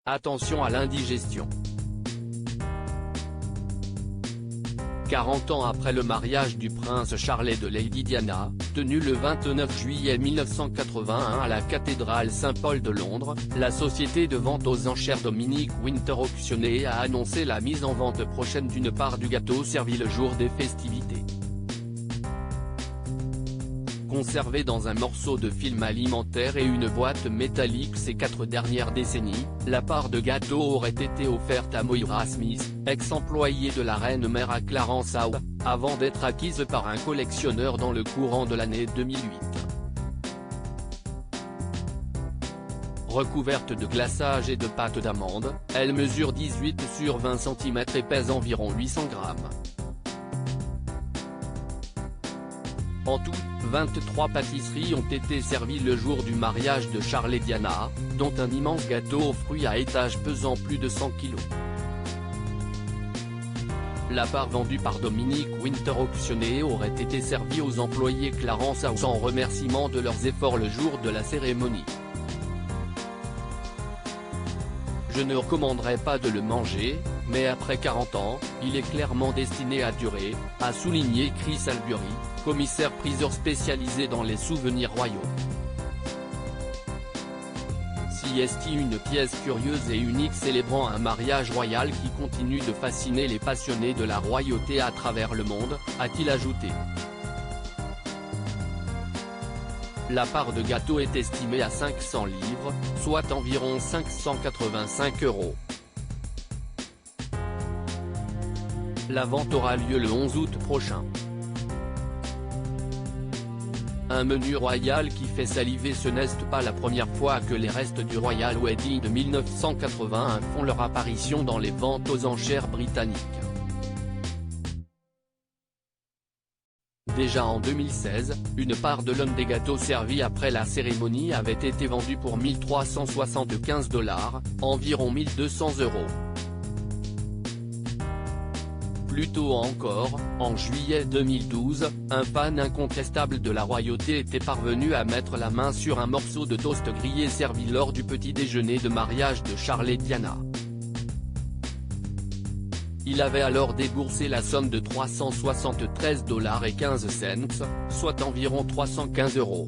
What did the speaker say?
Attention à l'indigestion. 40 ans après le mariage du prince Charles et de Lady Diana, tenu le 29 juillet 1981 à la cathédrale Saint-Paul de Londres, la société de vente aux enchères Dominique Winter Auctioneer a annoncé la mise en vente prochaine d'une part du gâteau servi le jour des festivités. Conservé dans un morceau de film alimentaire et une boîte métallique ces 4 dernières décennies, la part de gâteau aurait été offerte à Moira Smith, ex-employée de la reine-mère à Clarence Howe, avant d'être acquise par un collectionneur dans le courant de l'année 2008. Recouverte de glaçage et de pâte d'amande, elle mesure 18 sur 20 cm et pèse environ 800 grammes. En tout, 23 pâtisseries ont été servies le jour du mariage de Charles et Diana, dont un immense gâteau aux fruits à étage pesant plus de 100 kg. La part vendue par Dominique Winter Auctioneer aurait été servie aux employés Clarence Howe en remerciement de leurs efforts le jour de la cérémonie. Je ne recommanderais pas de le manger, mais après 40 ans, il est clairement destiné à durer, a souligné Chris Albury, commissaire-priseur spécialisé dans les souvenirs royaux. C'est une pièce curieuse et unique célébrant un mariage royal qui continue de fasciner les passionnés de la royauté à travers le monde, a-t-il ajouté. La part de gâteau est estimée à 500 livres, soit environ 585 €. La vente aura lieu le 11 août prochain. Un menu royal qui fait saliver. Ce n'est pas la première fois que les restes du Royal Wedding de 1981 font leur apparition dans les ventes aux enchères britanniques. Déjà en 2016, une part de l'un des gâteaux servis après la cérémonie avait été vendue pour 1 375 $, environ 1 200 €. Plus tôt encore, en juillet 2012, un fan incontestable de la royauté était parvenu à mettre la main sur un morceau de toast grillé servi lors du petit déjeuner de mariage de Charles et Diana. Il avait alors déboursé la somme de 373,15 $, soit environ 315 €.